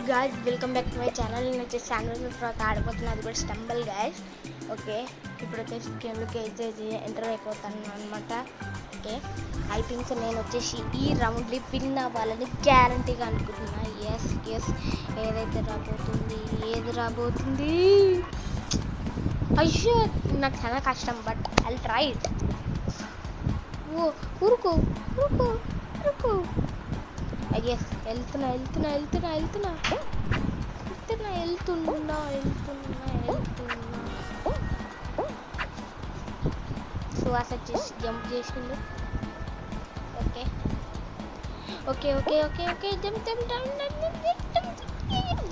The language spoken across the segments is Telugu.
guys, welcome back to my channel. నేను వచ్చేసి శాండ్విచ్ ఫ్రాక్ ఆడిపోతున్నా, అది కూడా స్టంబల్ గాయస్. ఓకే, ఇప్పుడు వచ్చేసి గేమ్లోకి అయితే ఎంటర్ అయిపోతాను అనమాట. ఓకే, ఐ థింక్ నేను వచ్చేసి ఈ రౌండ్ని విన్ అవ్వాలని గ్యారంటీగా అనుకుంటున్నా. ఎస్ ఎస్, ఏది రాబోతుంది అయ్యో, నాకు చాలా కష్టం, బట్ ఐ ట్రై ఇట్. ఓ ఊరుకో ఊరుకో ఊరుకో. ఎస్, వెళ్తున్నా. సువాస వచ్చేసి జంప్ చేసిండు. Okay okay okay okay okay jump jump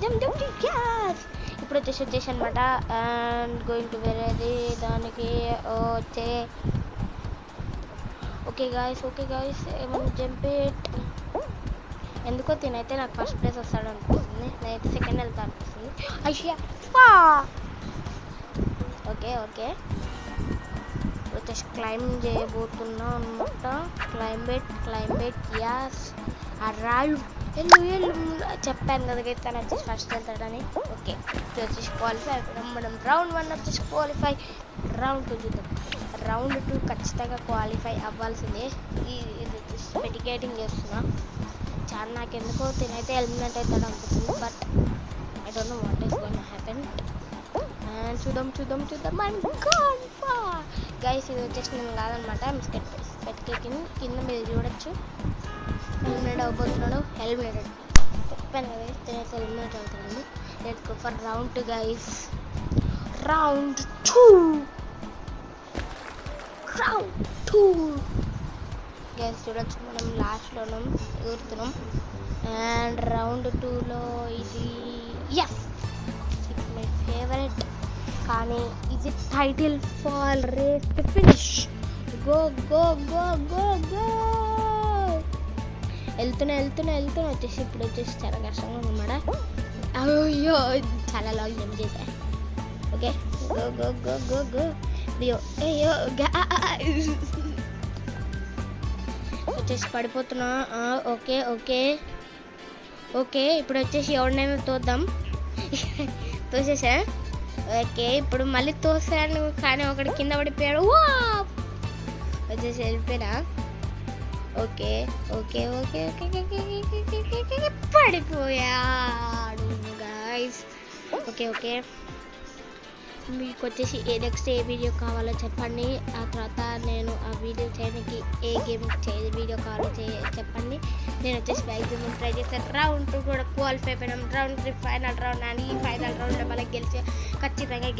jump jump gas. ఇప్పుడు వచ్చేసి అనమాట. అండ్ గోయింగ్ టు వేరేది దానికి వచ్చే. ఓకే గాయస్ ఏమన్నా జంప్ ఇట్. ఎందుకో తినైతే నాకు ఫస్ట్ ప్లేస్ వస్తాడు అనిపిస్తుంది, నేనైతే సెకండ్ వెళ్తా అనిపిస్తుంది. అయ్యా, ఓకే వచ్చేసి క్లైంబ్ చేయబోతున్నా అనమాట. క్లైంబెట్ యాస్ అరైవ్. వెళ్ళు చెప్పాను కదా తను వచ్చేసి ఫస్ట్ వెళ్తాడని. ఓకే, ఇప్పుడు వచ్చేసి క్వాలిఫై అయిపోయాం మనం. రౌండ్ 1 వచ్చేసి క్వాలిఫై. రౌండ్ 2 చూద్దాం. రౌండ్ 2 ఖచ్చితంగా క్వాలిఫై అవ్వాల్సిందే. ఇది వచ్చేసి మెడికేటింగ్ చేస్తున్నా. చాలా నాకెందుకో తినైతే ఎలిమినేట్ అవుతాడు అనిపిస్తుంది, but I don't know what is going to happen. And చూద్దాం. గైస్, ఇది వచ్చేసి నేను కాదనమాట, మిస్కెట్ కింద మీరు చూడొచ్చు. ఎలిమినేట్ అవ్వబోతున్నాడు. ఎలిమినేటెడ్ చెప్పాను కదా, తినైతే ఎలిమినేట్ అవుతాడండి. Let's go for round 2 guys. Round 2 guys చూడొచ్చు, మనం లాస్ట్లో ఎగురుతున్నాం. అండ్ రౌండ్ 2లో ఇది ఎస్, ఇట్స్ మై ఫేవరెట్. కానీ ఇది title fall race to finish. Go వెళ్తున్నా. వచ్చేసి ఇప్పుడు వచ్చేసి చాలా కష్టంగా ఉందన్నమాట. అయ్యో, చాలా లాగ్ జంప్ చేశా. ఓకే, గో అయ్యో వచ్చేసి పడిపోతున్నా. ఓకే ఇప్పుడు వచ్చేసి ఎవరినైనా తోద్దాం. తోసేసా. ఓకే, ఇప్పుడు మళ్ళీ తోసాను, కానీ ఒకటి కింద పడిపోయాడు. వచ్చేసి వెళ్ళిపోయినా. ఓకే పడిపోయాడు గైస్. ఓకే మీకు వచ్చేసి నెక్స్ట్ ఏ వీడియో కావాలో చెప్పండి. ఆ తర్వాత నేను ఆ వీడియో చేయడానికి ఏ గేమ్ వీడియో కావాలో చెప్పండి. నేను వచ్చేసి మ్యాక్సిమం ట్రై చేస్తాను. రౌండ్ 2 కూడా క్వాలిఫై అయిపోయినాం. Round 3 final round. అని ఈ ఫైనల్ రౌండ్లో మళ్ళీ ఖచ్చితంగా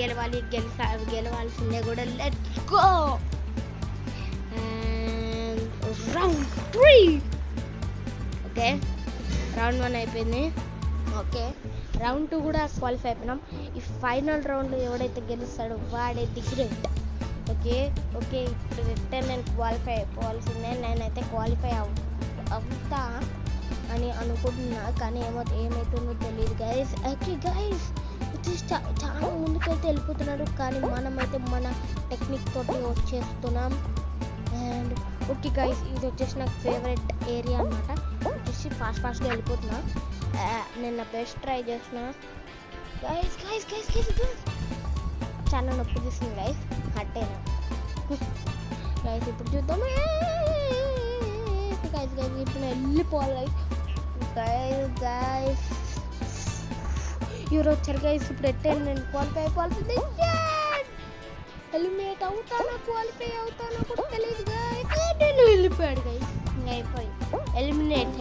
గెలవాల్సిందే కూడా. Let's go. And round 3. Okay, round 1 అయిపోయింది. ఓకే, రౌండ్ 2 కూడా క్వాలిఫై అయిపోయినాం. ఈ ఫైనల్ రౌండ్లో ఎవడైతే గెలుస్తాడో వాడే ది గ్రేట్. ఓకే ఇప్పుడు రిటర్న్ నేను క్వాలిఫై అయిపోవాల్సిందే. నేనైతే క్వాలిఫై అవుతా అని అనుకుంటున్నా, కానీ ఏమవుతుందో తెలియదు గైస్. ఓకే గైస్, వచ్చేసి చాలా ముందుకైతే వెళ్ళిపోతున్నాడు, కానీ మనమైతే మన టెక్నిక్ తోటి వచ్చేస్తున్నాం. అండ్ ఓకే గైస్, ఇది వచ్చేసి నాకు ఫేవరెట్ ఏరియా అనమాట. వచ్చేసి ఫాస్ట్గా వెళ్ళిపోతున్నా. నేను నా బెస్ట్ ట్రై చేస్తున్నా గైస్. చాలా నొప్పి తీస్తుంది గైస్, హట్టేనా గైస్. ఇప్పుడు చూద్దాం గైస్. ఇప్పుడు వెళ్ళిపోవాలి గైస్. ఎవరు వచ్చారు గైస్. ఇప్పుడు ఎట్టే నేను క్వాలిఫై అయిపోవాల్సింది. ఎలిమినేట్ అవుతానా క్వాలిఫై అవుతానా కూడా తెలియదు గైస్. నేను వెళ్ళిపోయాడు గైస్. ఇంకా అయిపోయి ఎలిమినేట్.